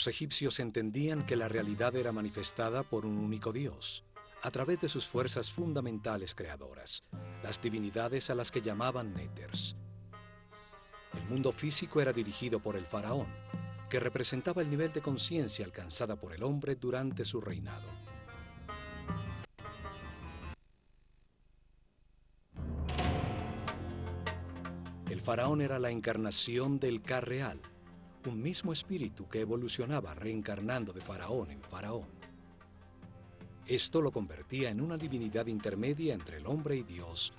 Los egipcios entendían que la realidad era manifestada por un único Dios, a través de sus fuerzas fundamentales creadoras, las divinidades a las que llamaban néters. El mundo físico era dirigido por el faraón, que representaba el nivel de conciencia alcanzada por el hombre durante su reinado. El faraón era la encarnación del Ka real, un mismo espíritu que evolucionaba reencarnando de faraón en faraón. Esto lo convertía en una divinidad intermedia entre el hombre y Dios,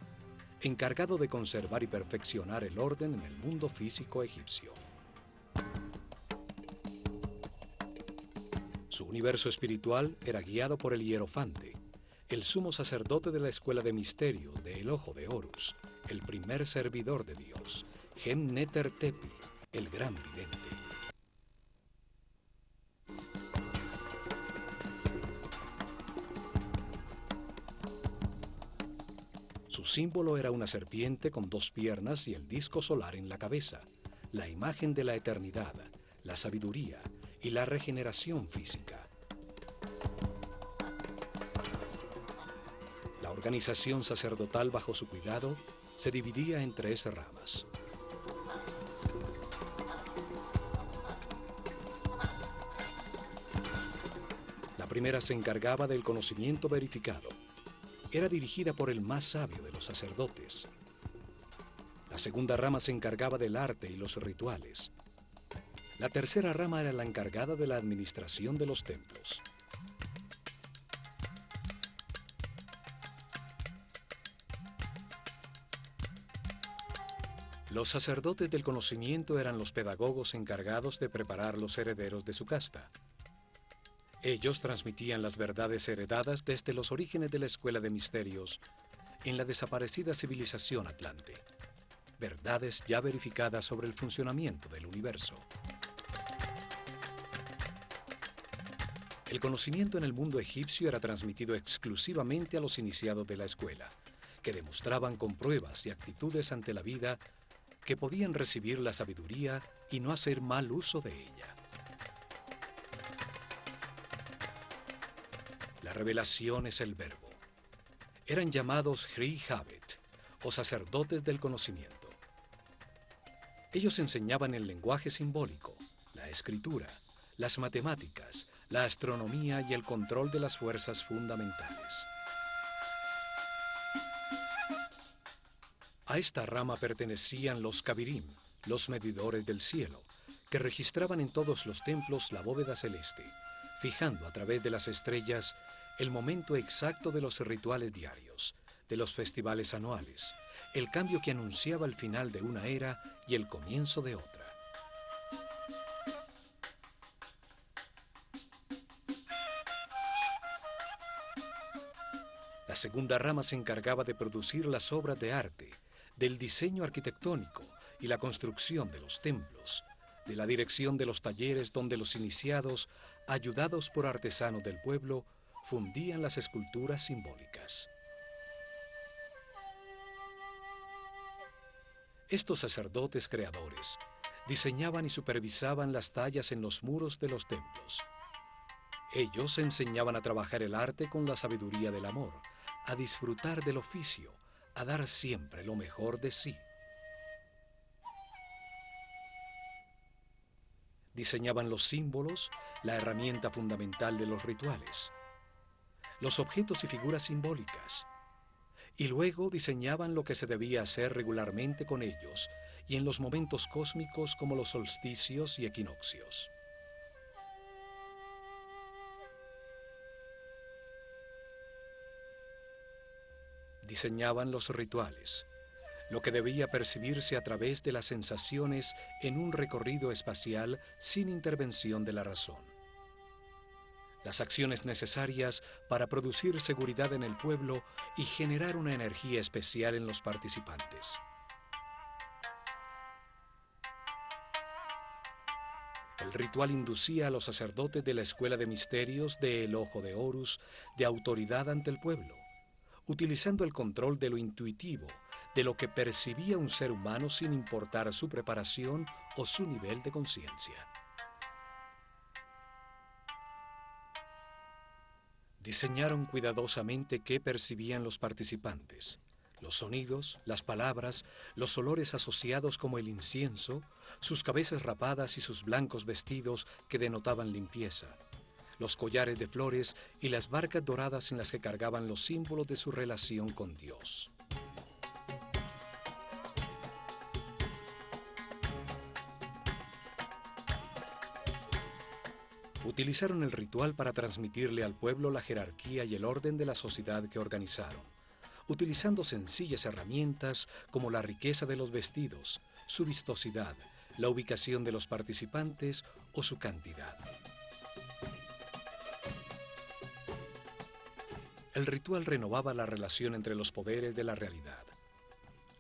encargado de conservar y perfeccionar el orden en el mundo físico egipcio. Su universo espiritual era guiado por el hierofante, el sumo sacerdote de la escuela de misterio de El Ojo de Horus, el primer servidor de Dios, Gen-Neter-Tepi, el gran vidente. Su símbolo era una serpiente con 2 piernas y el disco solar en la cabeza, la imagen de la eternidad, la sabiduría y la regeneración física. La organización sacerdotal bajo su cuidado se dividía en 3 ramas. La primera se encargaba del conocimiento verificado. Era dirigida por el más sabio de los sacerdotes. La segunda rama se encargaba del arte y los rituales. La tercera rama era la encargada de la administración de los templos. Los sacerdotes del conocimiento eran los pedagogos encargados de preparar los herederos de su casta. Ellos transmitían las verdades heredadas desde los orígenes de la escuela de misterios en la desaparecida civilización atlante. Verdades ya verificadas sobre el funcionamiento del universo. El conocimiento en el mundo egipcio era transmitido exclusivamente a los iniciados de la escuela, que demostraban con pruebas y actitudes ante la vida que podían recibir la sabiduría y no hacer mal uso de ella. La revelación es el verbo. Eran llamados Hri Habet, o sacerdotes del conocimiento. Ellos enseñaban el lenguaje simbólico, la escritura, las matemáticas, la astronomía y el control de las fuerzas fundamentales. A esta rama pertenecían los Kabirim, los medidores del cielo, que registraban en todos los templos la bóveda celeste, fijando a través de las estrellas el momento exacto de los rituales diarios, de los festivales anuales, el cambio que anunciaba el final de una era y el comienzo de otra. La segunda rama se encargaba de producir las obras de arte, del diseño arquitectónico y la construcción de los templos, de la dirección de los talleres donde los iniciados, ayudados por artesanos del pueblo, fundían las esculturas simbólicas. Estos sacerdotes creadores diseñaban y supervisaban las tallas en los muros de los templos. Ellos enseñaban a trabajar el arte con la sabiduría del amor, a disfrutar del oficio, a dar siempre lo mejor de sí. Diseñaban los símbolos, la herramienta fundamental de los rituales, los objetos y figuras simbólicas, y luego diseñaban lo que se debía hacer regularmente con ellos y en los momentos cósmicos como los solsticios y equinoccios. Diseñaban los rituales, lo que debía percibirse a través de las sensaciones en un recorrido espacial sin intervención de la razón. Las acciones necesarias para producir seguridad en el pueblo y generar una energía especial en los participantes. El ritual inducía a los sacerdotes de la escuela de misterios de El Ojo de Horus de autoridad ante el pueblo, utilizando el control de lo intuitivo, de lo que percibía un ser humano sin importar su preparación o su nivel de conciencia. Diseñaron cuidadosamente qué percibían los participantes: los sonidos, las palabras, los olores asociados como el incienso, sus cabezas rapadas y sus blancos vestidos que denotaban limpieza, los collares de flores y las barcas doradas en las que cargaban los símbolos de su relación con Dios. Utilizaron el ritual para transmitirle al pueblo la jerarquía y el orden de la sociedad que organizaron, utilizando sencillas herramientas como la riqueza de los vestidos, su vistosidad, la ubicación de los participantes o su cantidad. El ritual renovaba la relación entre los poderes de la realidad.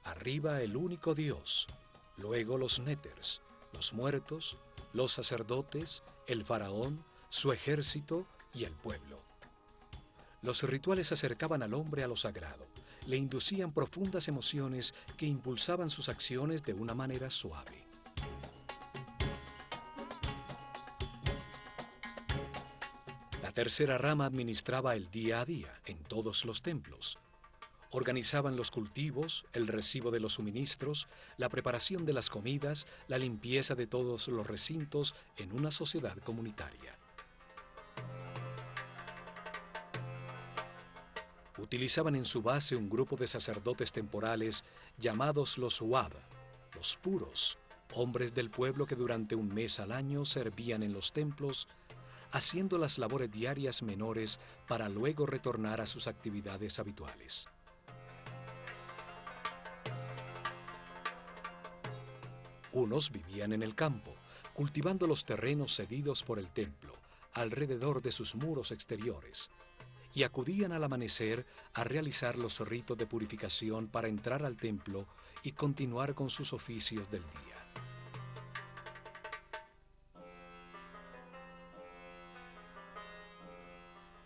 Arriba el único Dios, luego los néters, los muertos, los sacerdotes, el faraón, su ejército y el pueblo. Los rituales acercaban al hombre a lo sagrado, le inducían profundas emociones que impulsaban sus acciones de una manera suave. La tercera rama administraba el día a día en todos los templos. Organizaban los cultivos, el recibo de los suministros, la preparación de las comidas, la limpieza de todos los recintos en una sociedad comunitaria. Utilizaban en su base un grupo de sacerdotes temporales llamados los Wab, los puros, hombres del pueblo que durante un mes al año servían en los templos, haciendo las labores diarias menores para luego retornar a sus actividades habituales. Unos vivían en el campo, cultivando los terrenos cedidos por el templo, alrededor de sus muros exteriores, y acudían al amanecer a realizar los ritos de purificación para entrar al templo y continuar con sus oficios del día.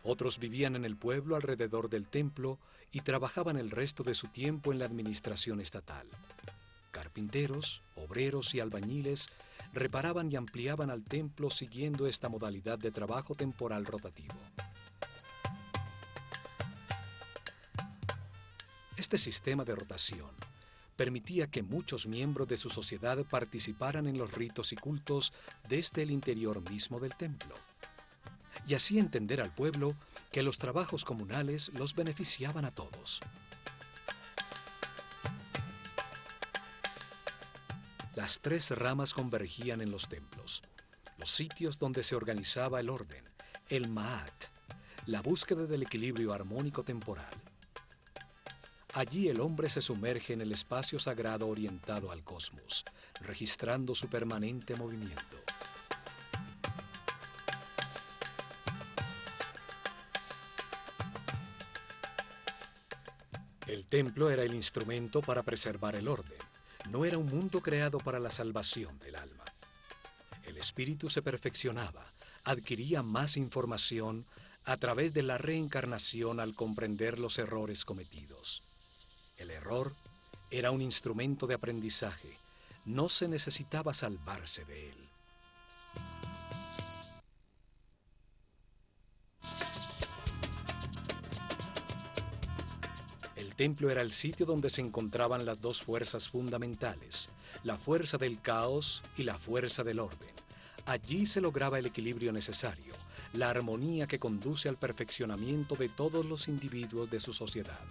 Otros vivían en el pueblo alrededor del templo y trabajaban el resto de su tiempo en la administración estatal. Carpinteros, obreros y albañiles reparaban y ampliaban al templo siguiendo esta modalidad de trabajo temporal rotativo. Este sistema de rotación permitía que muchos miembros de su sociedad participaran en los ritos y cultos desde el interior mismo del templo, y así entender al pueblo que los trabajos comunales los beneficiaban a todos. Las tres ramas convergían en los templos, los sitios donde se organizaba el orden, el Ma'at, la búsqueda del equilibrio armónico temporal. Allí el hombre se sumerge en el espacio sagrado orientado al cosmos, registrando su permanente movimiento. El templo era el instrumento para preservar el orden. No era un mundo creado para la salvación del alma. El espíritu se perfeccionaba, adquiría más información a través de la reencarnación al comprender los errores cometidos. El error era un instrumento de aprendizaje, no se necesitaba salvarse de él. El templo era el sitio donde se encontraban las dos fuerzas fundamentales, la fuerza del caos y la fuerza del orden. Allí se lograba el equilibrio necesario, la armonía que conduce al perfeccionamiento de todos los individuos de su sociedad.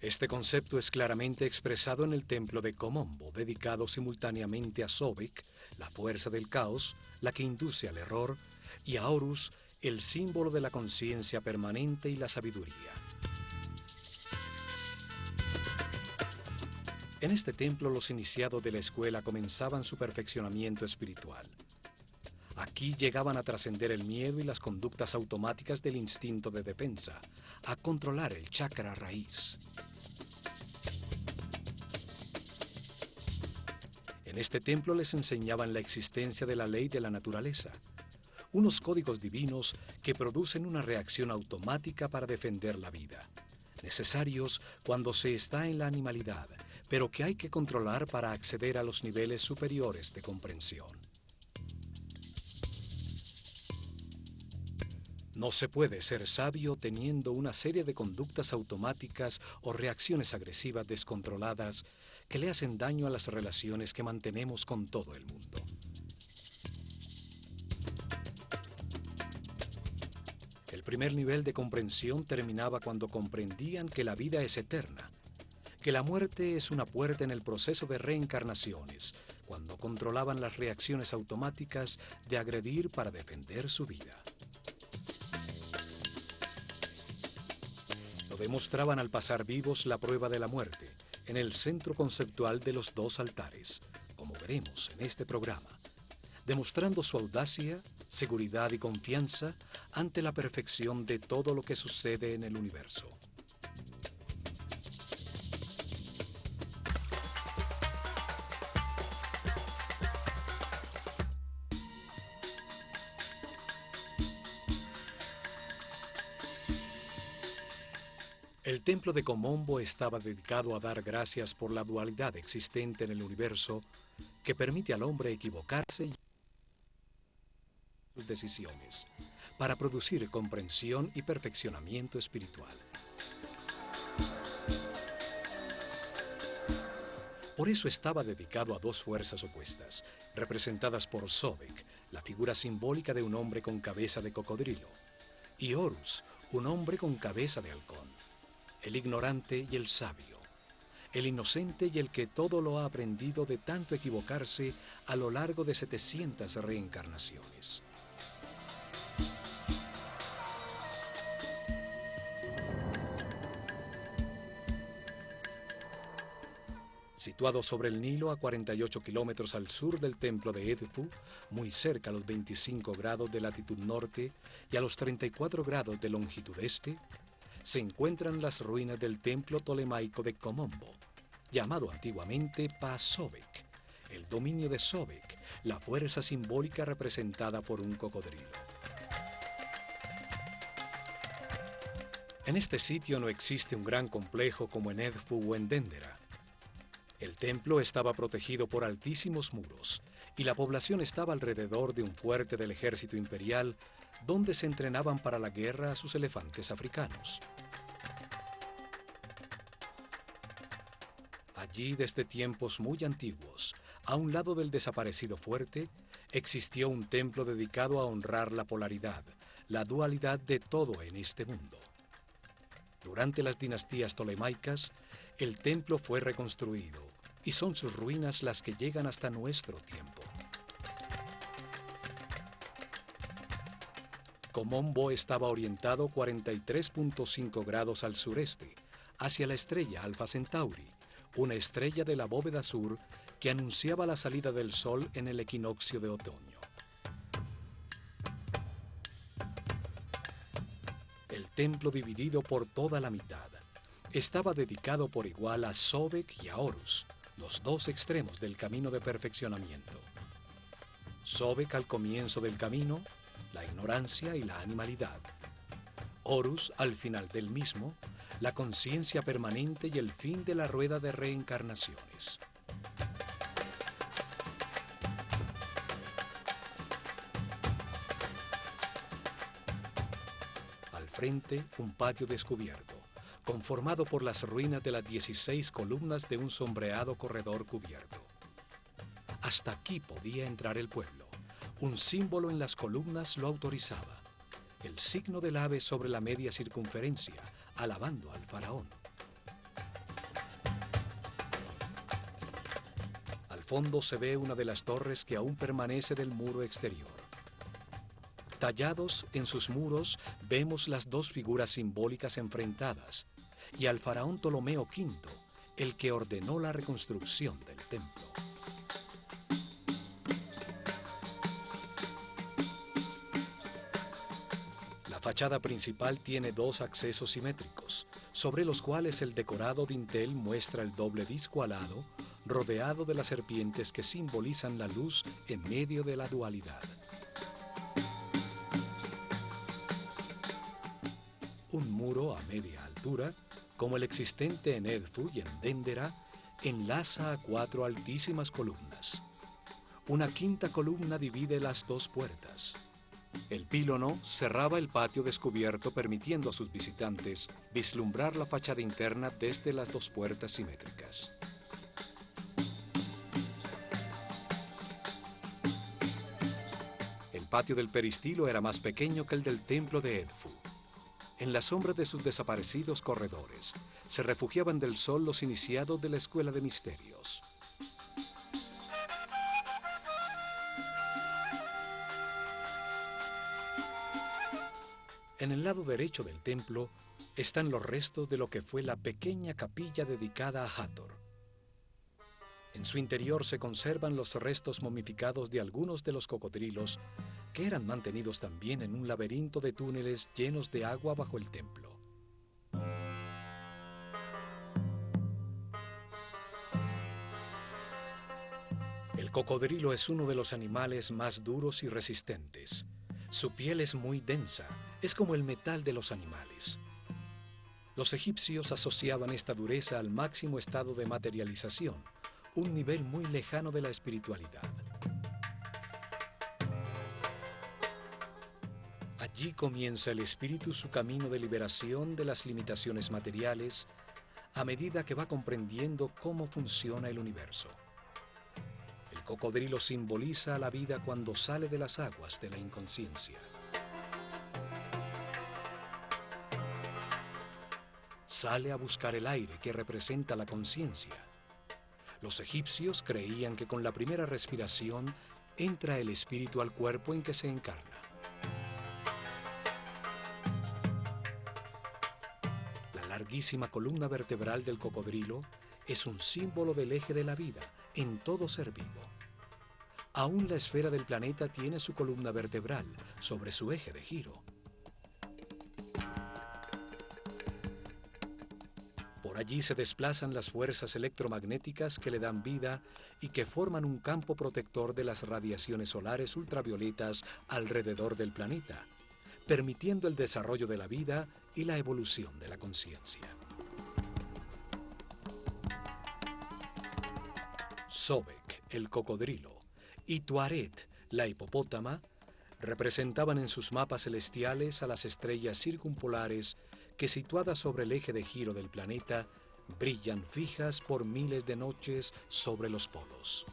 Este concepto es claramente expresado en el templo de Komombo, dedicado simultáneamente a Sobek, la fuerza del caos, la que induce al error, y a Horus, el símbolo de la conciencia permanente y la sabiduría. En este templo los iniciados de la escuela comenzaban su perfeccionamiento espiritual. Aquí llegaban a trascender el miedo y las conductas automáticas del instinto de defensa, a controlar el chakra raíz. En este templo les enseñaban la existencia de la ley de la naturaleza, unos códigos divinos que producen una reacción automática para defender la vida, necesarios cuando se está en la animalidad, pero que hay que controlar para acceder a los niveles superiores de comprensión. No se puede ser sabio teniendo una serie de conductas automáticas o reacciones agresivas descontroladas que le hacen daño a las relaciones que mantenemos con todo el mundo. El primer nivel de comprensión terminaba cuando comprendían que la vida es eterna, que la muerte es una puerta en el proceso de reencarnaciones, cuando controlaban las reacciones automáticas de agredir para defender su vida. Lo demostraban al pasar vivos la prueba de la muerte, en el centro conceptual de los dos altares, como veremos en este programa, demostrando su audacia, seguridad y confianza ante la perfección de todo lo que sucede en el universo. El templo de Komombo estaba dedicado a dar gracias por la dualidad existente en el universo que permite al hombre equivocarse y sus decisiones para producir comprensión y perfeccionamiento espiritual. Por eso estaba dedicado a dos fuerzas opuestas, representadas por Sobek, la figura simbólica de un hombre con cabeza de cocodrilo, y Horus, un hombre con cabeza de halcón, el ignorante y el sabio, el inocente y el que todo lo ha aprendido de tanto equivocarse a lo largo de 700 reencarnaciones. Situado sobre el Nilo a 48 kilómetros al sur del templo de Edfu, muy cerca a los 25 grados de latitud norte y a los 34 grados de longitud este, se encuentran las ruinas del templo tolemaico de Komombo, llamado antiguamente Pa-Sobek, el dominio de Sobek, la fuerza simbólica representada por un cocodrilo. En este sitio no existe un gran complejo como en Edfu o en Dendera. El templo estaba protegido por altísimos muros y la población estaba alrededor de un fuerte del ejército imperial donde se entrenaban para la guerra a sus elefantes africanos. Allí, desde tiempos muy antiguos, a un lado del desaparecido fuerte, existió un templo dedicado a honrar la polaridad, la dualidad de todo en este mundo. Durante las dinastías tolemaicas, el templo fue reconstruido y son sus ruinas las que llegan hasta nuestro tiempo. Komombo estaba orientado 43.5 grados al sureste, hacia la estrella Alfa Centauri, una estrella de la bóveda sur que anunciaba la salida del sol en el equinoccio de otoño. El templo, dividido por toda la mitad, estaba dedicado por igual a Sobek y a Horus, los dos extremos del camino de perfeccionamiento. Sobek al comienzo del camino, la ignorancia y la animalidad. Horus al final del mismo, la conciencia permanente y el fin de la rueda de reencarnaciones. Al frente, un patio descubierto, conformado por las ruinas de las 16 columnas de un sombreado corredor cubierto. Hasta aquí podía entrar el pueblo. Un símbolo en las columnas lo autorizaba. El signo del ave sobre la media circunferencia, alabando al faraón. Al fondo se ve una de las torres que aún permanece del muro exterior. Tallados en sus muros vemos las dos figuras simbólicas enfrentadas y al faraón Ptolomeo V, el que ordenó la reconstrucción del templo. La fachada principal tiene dos accesos simétricos, sobre los cuales el decorado dintel muestra el doble disco alado, rodeado de las serpientes que simbolizan la luz en medio de la dualidad. Un muro a media altura, como el existente en Edfu y en Dendera, enlaza a 4 altísimas columnas. Una quinta columna divide las 2 puertas. El pílono cerraba el patio descubierto, permitiendo a sus visitantes vislumbrar la fachada interna desde las 2 puertas simétricas. El patio del peristilo era más pequeño que el del templo de Edfu. En la sombra de sus desaparecidos corredores se refugiaban del sol los iniciados de la Escuela de Misterios. En el lado derecho del templo están los restos de lo que fue la pequeña capilla dedicada a Hathor. En su interior se conservan los restos momificados de algunos de los cocodrilos que eran mantenidos también en un laberinto de túneles llenos de agua bajo el templo. El cocodrilo es uno de los animales más duros y resistentes. Su piel es muy densa, es como el metal de los animales. Los egipcios asociaban esta dureza al máximo estado de materialización, un nivel muy lejano de la espiritualidad. Allí comienza el espíritu su camino de liberación de las limitaciones materiales a medida que va comprendiendo cómo funciona el universo. El cocodrilo simboliza a la vida cuando sale de las aguas de la inconsciencia. Sale a buscar el aire que representa la conciencia. Los egipcios creían que con la primera respiración entra el espíritu al cuerpo en que se encarna. La larguísima columna vertebral del cocodrilo es un símbolo del eje de la vida en todo ser vivo. Aún la esfera del planeta tiene su columna vertebral sobre su eje de giro. Por allí se desplazan las fuerzas electromagnéticas que le dan vida y que forman un campo protector de las radiaciones solares ultravioletas alrededor del planeta, permitiendo el desarrollo de la vida y la evolución de la conciencia. Sobek, el cocodrilo, y Tuaret, la hipopótama, representaban en sus mapas celestiales a las estrellas circumpolares que, situadas sobre el eje de giro del planeta, brillan fijas por miles de noches sobre los polos.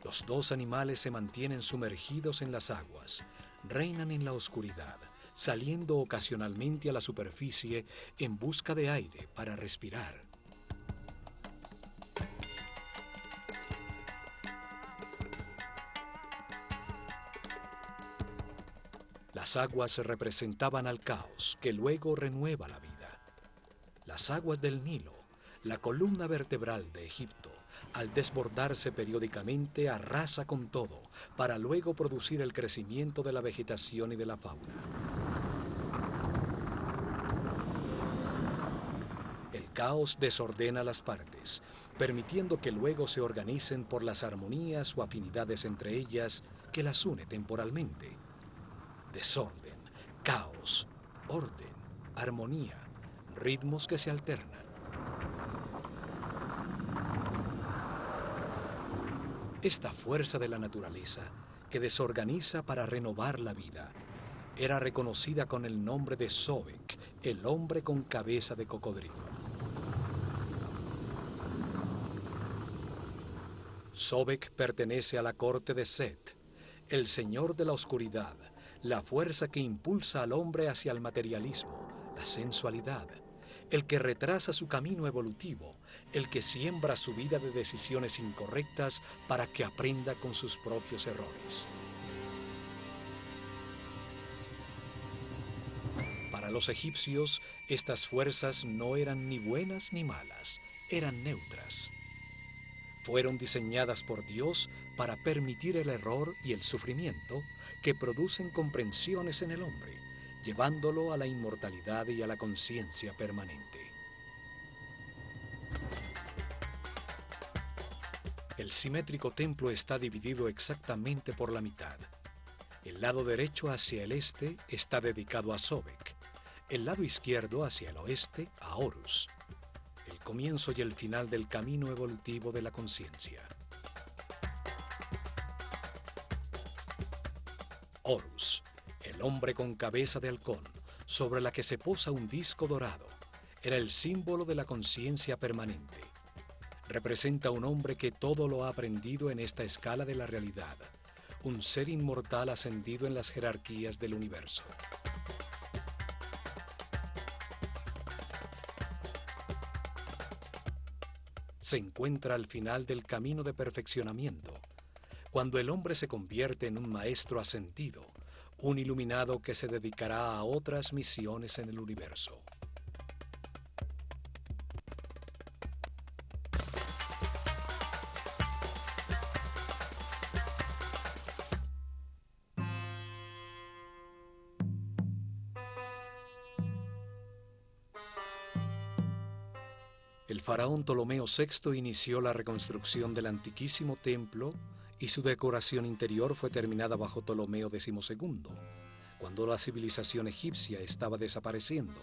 Los 2 animales se mantienen sumergidos en las aguas, reinan en la oscuridad, saliendo ocasionalmente a la superficie en busca de aire para respirar. Las aguas representaban al caos, que luego renueva la vida. Las aguas del Nilo, la columna vertebral de Egipto, al desbordarse periódicamente, arrasa con todo, para luego producir el crecimiento de la vegetación y de la fauna. El caos desordena las partes, permitiendo que luego se organicen por las armonías o afinidades entre ellas que las une temporalmente. Desorden, caos, orden, armonía, ritmos que se alternan. Esta fuerza de la naturaleza, que desorganiza para renovar la vida, era reconocida con el nombre de Sobek, el hombre con cabeza de cocodrilo. Sobek pertenece a la corte de Set, el señor de la oscuridad, la fuerza que impulsa al hombre hacia el materialismo, la sensualidad, el que retrasa su camino evolutivo, el que siembra su vida de decisiones incorrectas para que aprenda con sus propios errores. Para los egipcios, estas fuerzas no eran ni buenas ni malas, eran neutras. Fueron diseñadas por Dios para permitir el error y el sufrimiento que producen comprensiones en el hombre, llevándolo a la inmortalidad y a la conciencia permanente. El simétrico templo está dividido exactamente por la mitad. El lado derecho hacia el este está dedicado a Sobek, el lado izquierdo hacia el oeste a Horus, el comienzo y el final del camino evolutivo de la conciencia. Horus, el hombre con cabeza de halcón, sobre la que se posa un disco dorado, era el símbolo de la conciencia permanente. Representa a un hombre que todo lo ha aprendido en esta escala de la realidad, un ser inmortal ascendido en las jerarquías del universo. Se encuentra al final del camino de perfeccionamiento, cuando el hombre se convierte en un maestro ascendido, un iluminado que se dedicará a otras misiones en el universo. El faraón Ptolomeo VI inició la reconstrucción del antiquísimo templo y su decoración interior fue terminada bajo Ptolomeo XII, cuando la civilización egipcia estaba desapareciendo.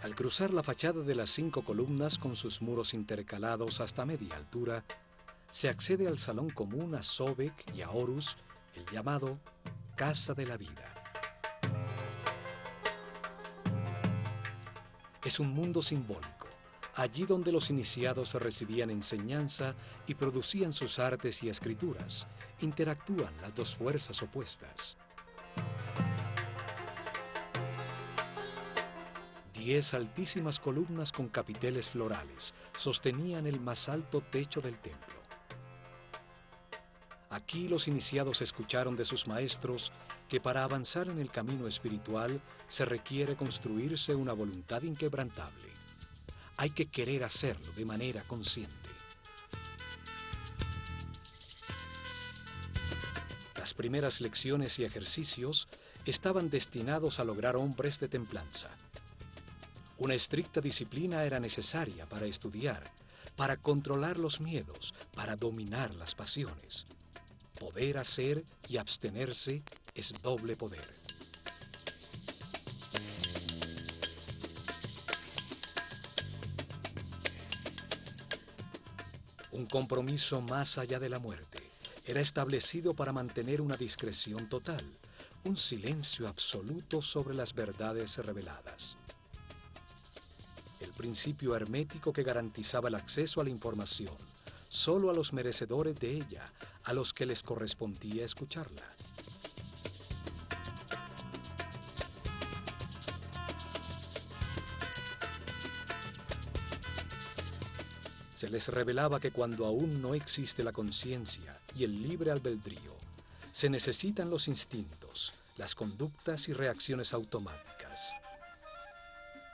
Al cruzar la fachada de las 5 columnas con sus muros intercalados hasta media altura, se accede al salón común a Sobek y a Horus, el llamado Casa de la Vida. Es un mundo simbólico, allí donde los iniciados recibían enseñanza y producían sus artes y escrituras. Interactúan las dos fuerzas opuestas. 10 altísimas columnas con capiteles florales sostenían el más alto techo del templo. Aquí los iniciados escucharon de sus maestros que para avanzar en el camino espiritual se requiere construirse una voluntad inquebrantable. Hay que querer hacerlo de manera consciente. Las primeras lecciones y ejercicios estaban destinados a lograr hombres de templanza. Una estricta disciplina era necesaria para estudiar, para controlar los miedos, para dominar las pasiones. Poder hacer y abstenerse es doble poder. Un compromiso más allá de la muerte era establecido para mantener una discreción total, un silencio absoluto sobre las verdades reveladas. El principio hermético que garantizaba el acceso a la información solo a los merecedores de ella, a los que les correspondía escucharla. Se les revelaba que cuando aún no existe la conciencia y el libre albedrío, se necesitan los instintos, las conductas y reacciones automáticas.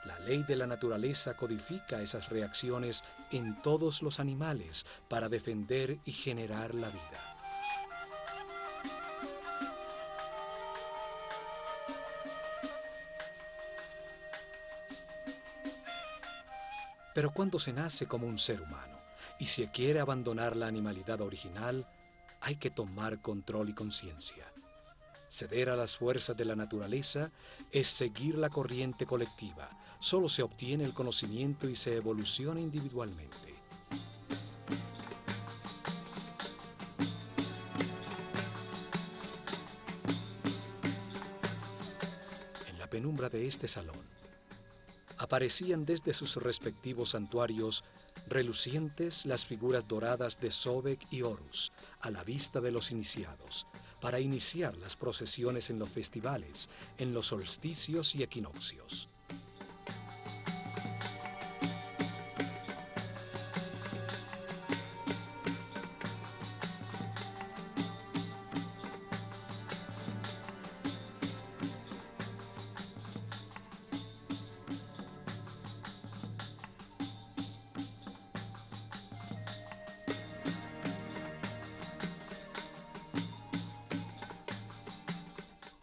La ley de la naturaleza codifica esas reacciones en todos los animales para defender y generar la vida. Pero cuando se nace como un ser humano y se quiere abandonar la animalidad original, hay que tomar control y conciencia. Ceder a las fuerzas de la naturaleza es seguir la corriente colectiva. Solo se obtiene el conocimiento y se evoluciona individualmente. En la penumbra de este salón, aparecían desde sus respectivos santuarios relucientes las figuras doradas de Sobek y Horus a la vista de los iniciados, para iniciar las procesiones en los festivales, en los solsticios y equinoccios.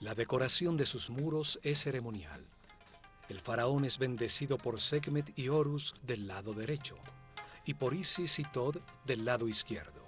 La decoración de sus muros es ceremonial. El faraón es bendecido por Sekhmet y Horus del lado derecho y por Isis y Tod del lado izquierdo.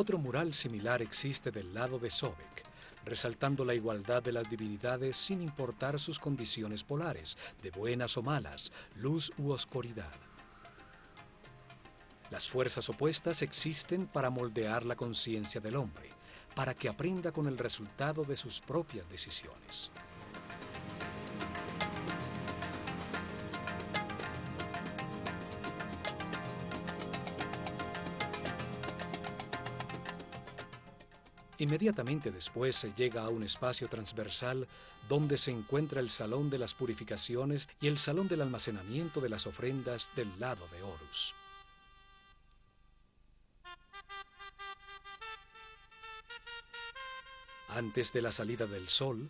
Otro mural similar existe del lado de Sobek, resaltando la igualdad de las divinidades sin importar sus condiciones polares, de buenas o malas, luz u oscuridad. Las fuerzas opuestas existen para moldear la conciencia del hombre, para que aprenda con el resultado de sus propias decisiones. Inmediatamente después se llega a un espacio transversal donde se encuentra el Salón de las Purificaciones y el Salón del Almacenamiento de las Ofrendas del lado de Horus. Antes de la salida del sol,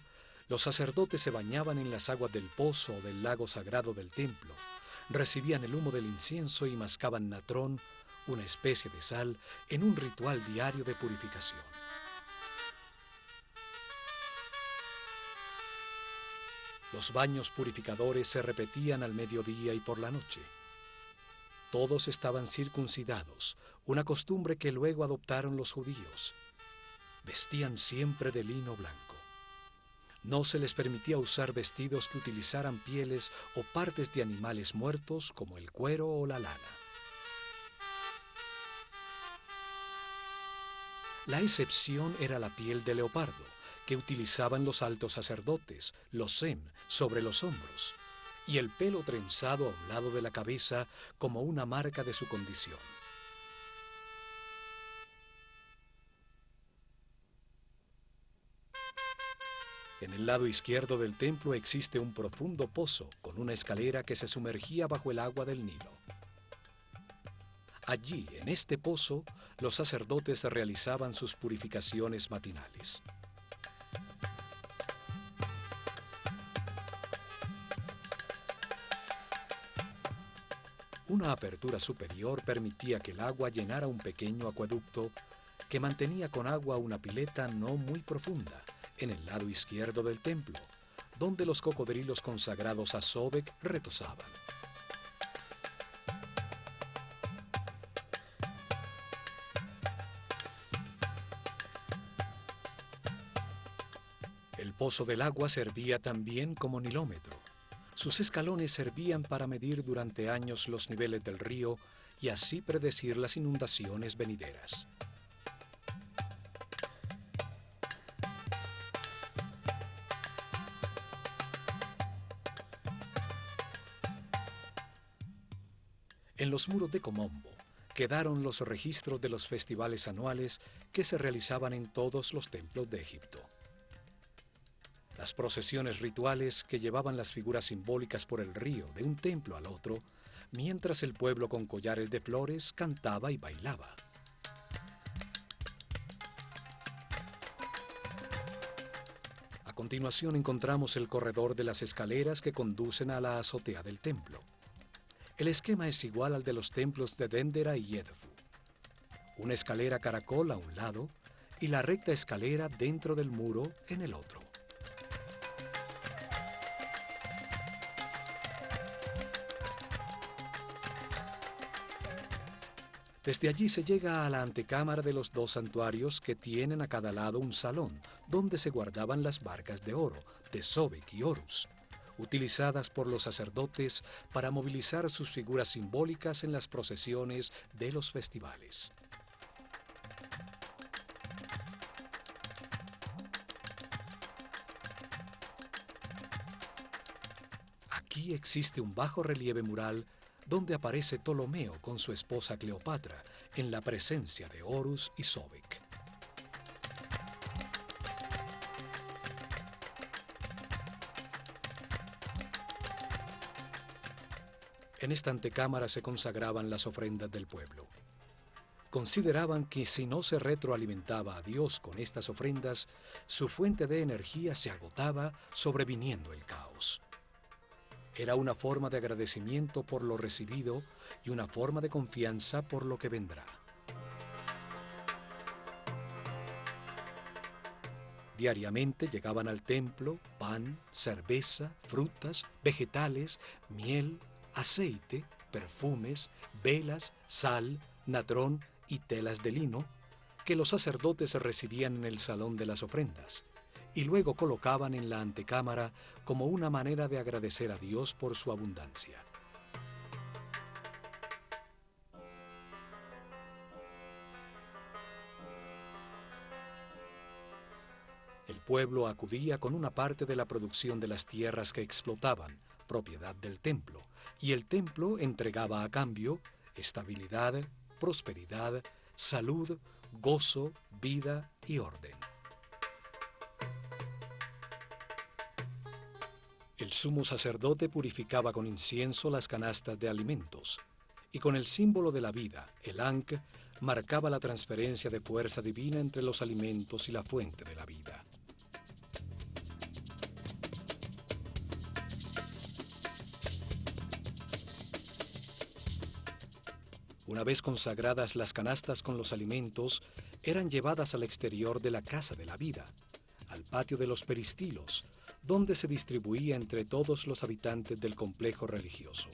los sacerdotes se bañaban en las aguas del pozo o del lago sagrado del templo, recibían el humo del incienso y mascaban natrón, una especie de sal, en un ritual diario de purificación. Los baños purificadores se repetían al mediodía y por la noche. Todos estaban circuncidados, una costumbre que luego adoptaron los judíos. Vestían siempre de lino blanco. No se les permitía usar vestidos que utilizaran pieles o partes de animales muertos como el cuero o la lana. La excepción era la piel de leopardo, que utilizaban los altos sacerdotes, los zen, sobre los hombros, y el pelo trenzado a un lado de la cabeza como una marca de su condición. En el lado izquierdo del templo existe un profundo pozo con una escalera que se sumergía bajo el agua del Nilo. Allí, en este pozo, los sacerdotes realizaban sus purificaciones matinales. Una apertura superior permitía que el agua llenara un pequeño acueducto que mantenía con agua una pileta no muy profunda en el lado izquierdo del templo, donde los cocodrilos consagrados a Sobek retosaban. El pozo del agua servía también como nilómetro. Sus escalones servían para medir durante años los niveles del río y así predecir las inundaciones venideras. En los muros de Komombo quedaron los registros de los festivales anuales que se realizaban en todos los templos de Egipto. Las procesiones rituales que llevaban las figuras simbólicas por el río de un templo al otro, mientras el pueblo con collares de flores cantaba y bailaba. A continuación encontramos el corredor de las escaleras que conducen a la azotea del templo. El esquema es igual al de los templos de Dendera y Edfu. Una escalera caracol a un lado y la recta escalera dentro del muro en el otro. Desde allí se llega a la antecámara de los dos santuarios que tienen a cada lado un salón donde se guardaban las barcas de oro de Sobek y Horus, utilizadas por los sacerdotes para movilizar sus figuras simbólicas en las procesiones de los festivales. Aquí existe un bajo relieve mural donde aparece Ptolomeo con su esposa Cleopatra en la presencia de Horus y Sobek. En esta antecámara se consagraban las ofrendas del pueblo. Consideraban que si no se retroalimentaba a Dios con estas ofrendas, su fuente de energía se agotaba, sobreviniendo el caos. Era una forma de agradecimiento por lo recibido y una forma de confianza por lo que vendrá. Diariamente llegaban al templo pan, cerveza, frutas, vegetales, miel, aceite, perfumes, velas, sal, natrón y telas de lino, que los sacerdotes recibían en el salón de las ofrendas, y luego colocaban en la antecámara como una manera de agradecer a Dios por su abundancia. El pueblo acudía con una parte de la producción de las tierras que explotaban, propiedad del templo, y el templo entregaba a cambio estabilidad, prosperidad, salud, gozo, vida y orden. El sumo sacerdote purificaba con incienso las canastas de alimentos, y con el símbolo de la vida, el Ankh, marcaba la transferencia de fuerza divina entre los alimentos y la fuente de la vida. Una vez consagradas las canastas con los alimentos, eran llevadas al exterior de la casa de la vida, al patio de los peristilos, donde se distribuía entre todos los habitantes del complejo religioso.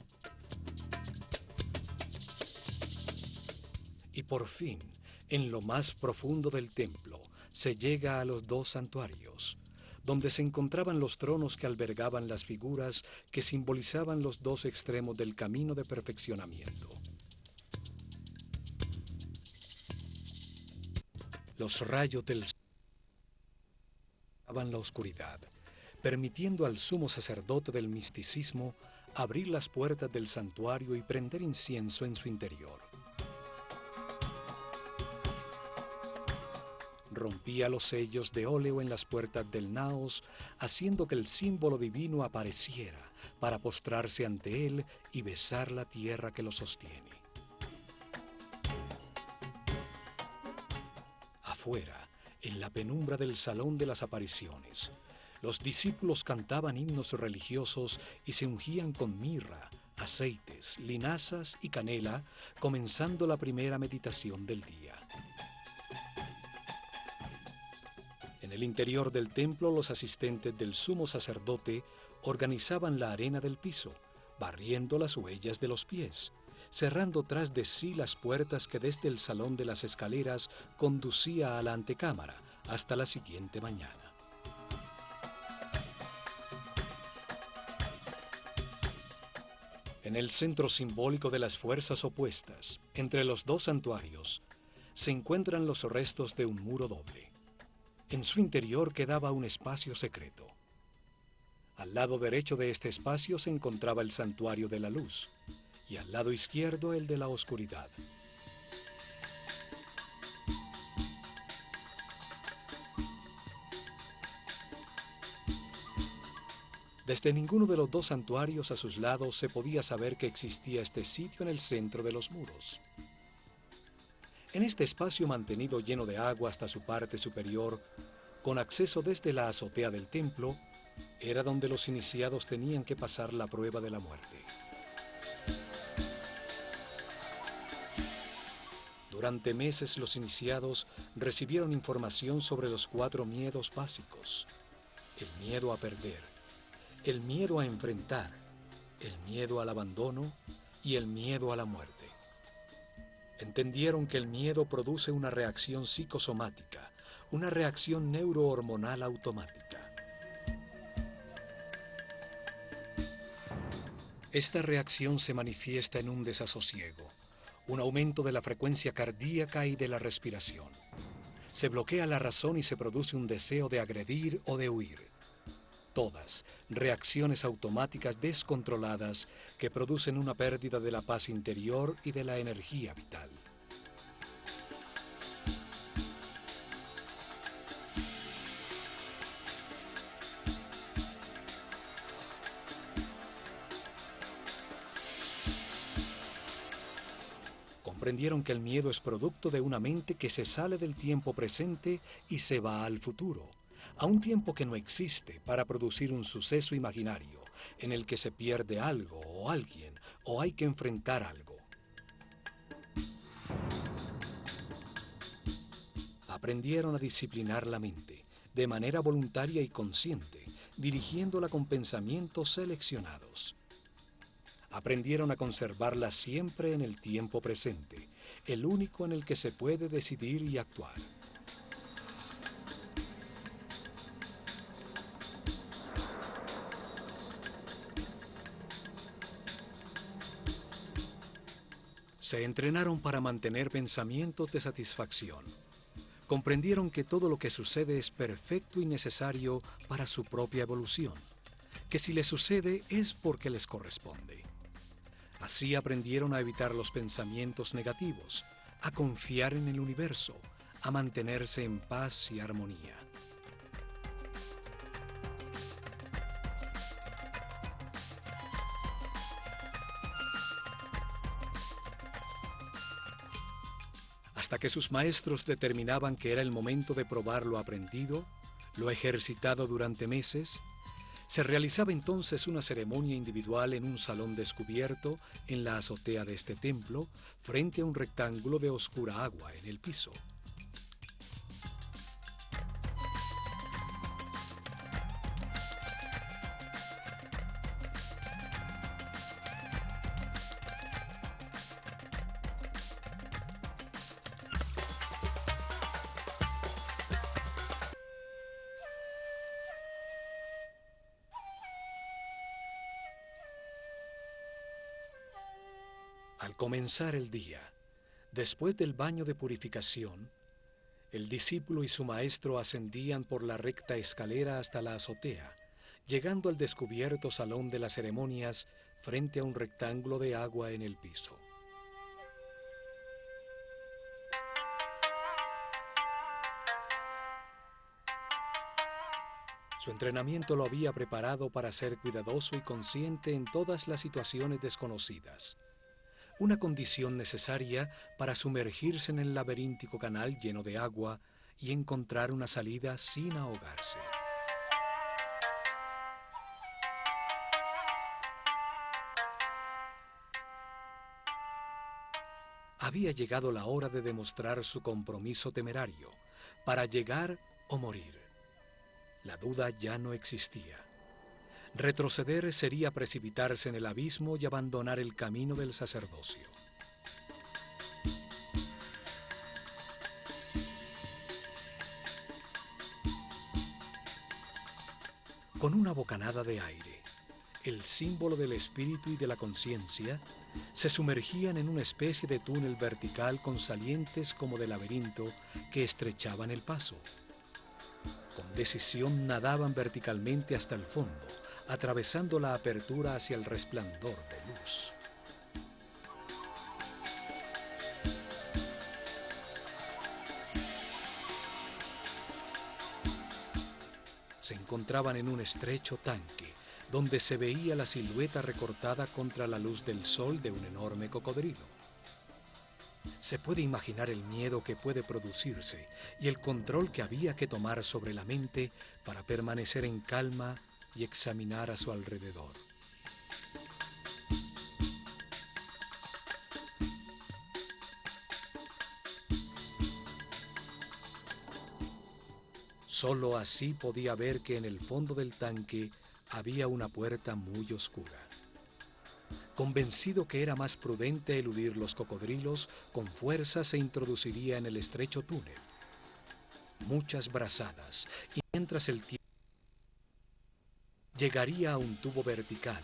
Y por fin, en lo más profundo del templo, se llega a los dos santuarios, donde se encontraban los tronos que albergaban las figuras que simbolizaban los dos extremos del camino de perfeccionamiento. Los rayos del sol daban la oscuridad, permitiendo al sumo sacerdote del misticismo abrir las puertas del santuario y prender incienso en su interior. Rompía los sellos de óleo en las puertas del naos, haciendo que el símbolo divino apareciera para postrarse ante él y besar la tierra que lo sostiene. Afuera, en la penumbra del salón de las apariciones, los discípulos cantaban himnos religiosos y se ungían con mirra, aceites, linazas y canela, comenzando la primera meditación del día. En el interior del templo, los asistentes del sumo sacerdote organizaban la arena del piso, barriendo las huellas de los pies, cerrando tras de sí las puertas que desde el salón de las escaleras conducía a la antecámara hasta la siguiente mañana. En el centro simbólico de las fuerzas opuestas, entre los dos santuarios, se encuentran los restos de un muro doble. En su interior quedaba un espacio secreto. Al lado derecho de este espacio se encontraba el santuario de la luz, y al lado izquierdo el de la oscuridad. Desde ninguno de los dos santuarios a sus lados se podía saber que existía este sitio en el centro de los muros. En este espacio mantenido lleno de agua hasta su parte superior, con acceso desde la azotea del templo, era donde los iniciados tenían que pasar la prueba de la muerte. Durante meses los iniciados recibieron información sobre los 4 miedos básicos: el miedo a perder, el miedo a enfrentar, el miedo al abandono y el miedo a la muerte. Entendieron que el miedo produce una reacción psicosomática, una reacción neurohormonal automática. Esta reacción se manifiesta en un desasosiego, un aumento de la frecuencia cardíaca y de la respiración. Se bloquea la razón y se produce un deseo de agredir o de huir. Todas reacciones automáticas descontroladas que producen una pérdida de la paz interior y de la energía vital. Aprendieron que el miedo es producto de una mente que se sale del tiempo presente y se va al futuro, a un tiempo que no existe, para producir un suceso imaginario en el que se pierde algo o alguien o hay que enfrentar algo. Aprendieron a disciplinar la mente de manera voluntaria y consciente, dirigiéndola con pensamientos seleccionados. Aprendieron a conservarla siempre en el tiempo presente, el único en el que se puede decidir y actuar. Se entrenaron para mantener pensamientos de satisfacción. Comprendieron que todo lo que sucede es perfecto y necesario para su propia evolución, que si les sucede es porque les corresponde. Así aprendieron a evitar los pensamientos negativos, a confiar en el universo, a mantenerse en paz y armonía. Hasta que sus maestros determinaban que era el momento de probar lo aprendido, lo ejercitado durante meses, se realizaba entonces una ceremonia individual en un salón descubierto en la azotea de este templo, frente a un rectángulo de oscura agua en el piso. Al comenzar el día, después del baño de purificación, el discípulo y su maestro ascendían por la recta escalera hasta la azotea, llegando al descubierto salón de las ceremonias frente a un rectángulo de agua en el piso. Su entrenamiento lo había preparado para ser cuidadoso y consciente en todas las situaciones desconocidas, una condición necesaria para sumergirse en el laberíntico canal lleno de agua y encontrar una salida sin ahogarse. Había llegado la hora de demostrar su compromiso temerario, para llegar o morir. La duda ya no existía. Retroceder sería precipitarse en el abismo y abandonar el camino del sacerdocio. Con una bocanada de aire, el símbolo del espíritu y de la conciencia se sumergían en una especie de túnel vertical con salientes como de laberinto que estrechaban el paso. Con decisión nadaban verticalmente hasta el fondo, atravesando la apertura hacia el resplandor de luz. Se encontraban en un estrecho tanque, donde se veía la silueta recortada contra la luz del sol de un enorme cocodrilo. Se puede imaginar el miedo que puede producirse y el control que había que tomar sobre la mente para permanecer en calma y examinar a su alrededor. Solo así podía ver que en el fondo del tanque había una puerta muy oscura. Convencido que era más prudente eludir los cocodrilos, con fuerza se introduciría en el estrecho túnel. Muchas brazadas, y mientras el tiempo llegaría a un tubo vertical.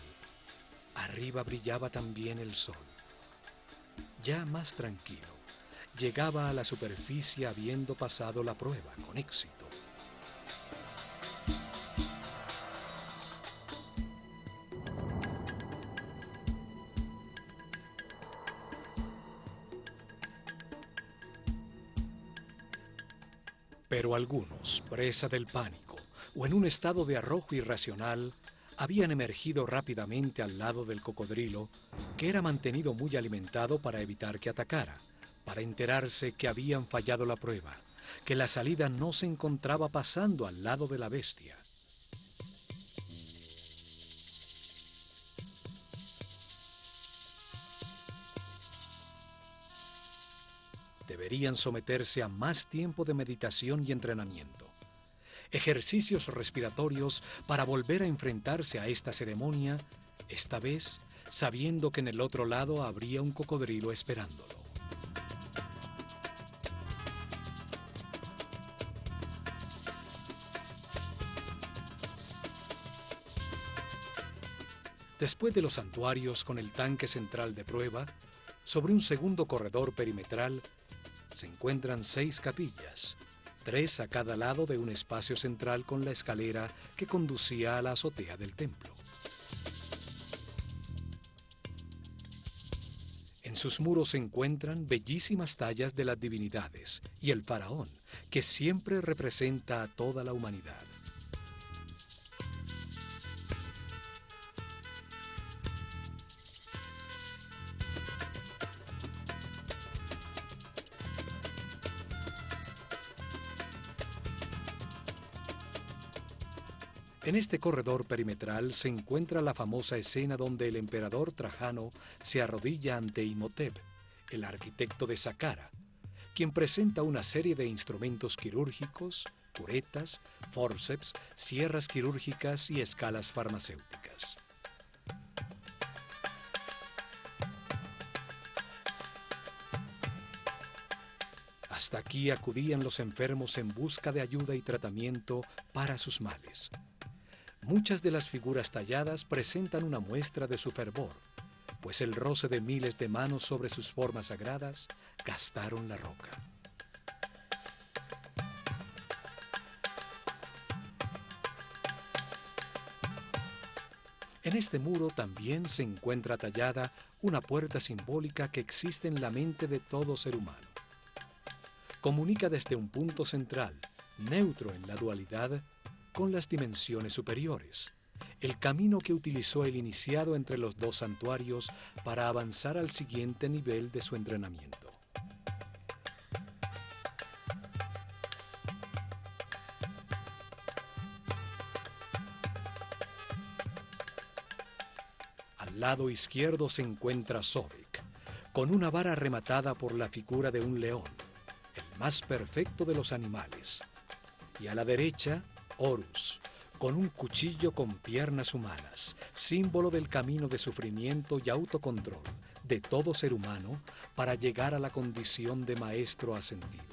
Arriba brillaba también el sol. Ya más tranquilo, llegaba a la superficie habiendo pasado la prueba con éxito. Pero algunos, presa del pánico o en un estado de arrojo irracional, habían emergido rápidamente al lado del cocodrilo, que era mantenido muy alimentado para evitar que atacara, para enterarse que habían fallado la prueba, que la salida no se encontraba pasando al lado de la bestia. Deberían someterse a más tiempo de meditación y entrenamiento, ejercicios respiratorios para volver a enfrentarse a esta ceremonia, esta vez sabiendo que en el otro lado habría un cocodrilo esperándolo. Después de los santuarios con el tanque central de prueba, sobre un segundo corredor perimetral se encuentran 6 capillas, 3 a cada lado de un espacio central con la escalera que conducía a la azotea del templo. En sus muros se encuentran bellísimas tallas de las divinidades y el faraón, que siempre representa a toda la humanidad. En este corredor perimetral se encuentra la famosa escena donde el emperador Trajano se arrodilla ante Imhotep, el arquitecto de Saqqara, quien presenta una serie de instrumentos quirúrgicos, curetas, fórceps, sierras quirúrgicas y escalas farmacéuticas. Hasta aquí acudían los enfermos en busca de ayuda y tratamiento para sus males. Muchas de las figuras talladas presentan una muestra de su fervor, pues el roce de miles de manos sobre sus formas sagradas gastaron la roca. En este muro también se encuentra tallada una puerta simbólica que existe en la mente de todo ser humano. Comunica desde un punto central, neutro en la dualidad, con las dimensiones superiores, el camino que utilizó el iniciado entre los 2 santuarios para avanzar al siguiente nivel de su entrenamiento. Al lado izquierdo se encuentra Sobek, con una vara rematada por la figura de un león, el más perfecto de los animales, y a la derecha, Horus, con un cuchillo con piernas humanas, símbolo del camino de sufrimiento y autocontrol de todo ser humano para llegar a la condición de maestro ascendido.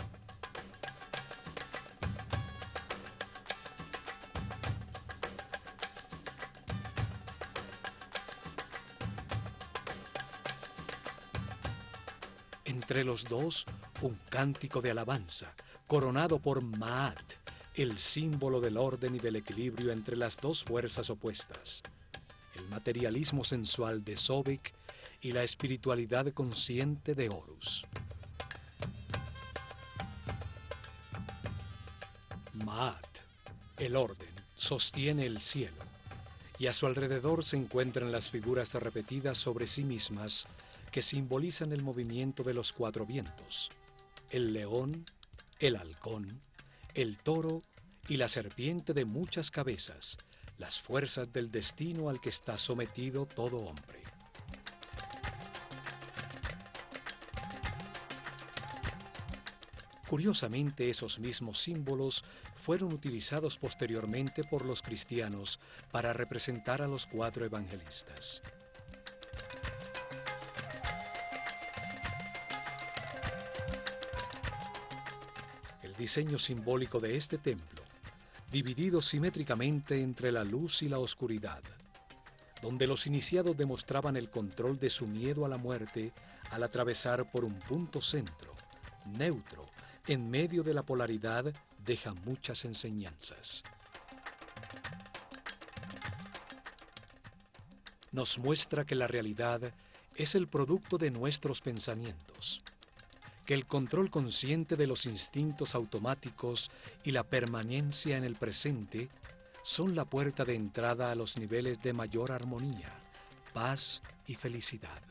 Entre los dos, un cántico de alabanza, coronado por Maat, el símbolo del orden y del equilibrio entre las 2 fuerzas opuestas, el materialismo sensual de Sobek y la espiritualidad consciente de Horus. Maat, el orden, sostiene el cielo, y a su alrededor se encuentran las figuras repetidas sobre sí mismas que simbolizan el movimiento de los 4 vientos, el león, el halcón, el toro y la serpiente de muchas cabezas, las fuerzas del destino al que está sometido todo hombre. Curiosamente, esos mismos símbolos fueron utilizados posteriormente por los cristianos para representar a los 4 evangelistas. El diseño simbólico de este templo, dividido simétricamente entre la luz y la oscuridad, donde los iniciados demostraban el control de su miedo a la muerte al atravesar por un punto centro, neutro, en medio de la polaridad, deja muchas enseñanzas. Nos muestra que la realidad es el producto de nuestros pensamientos, que el control consciente de los instintos automáticos y la permanencia en el presente son la puerta de entrada a los niveles de mayor armonía, paz y felicidad.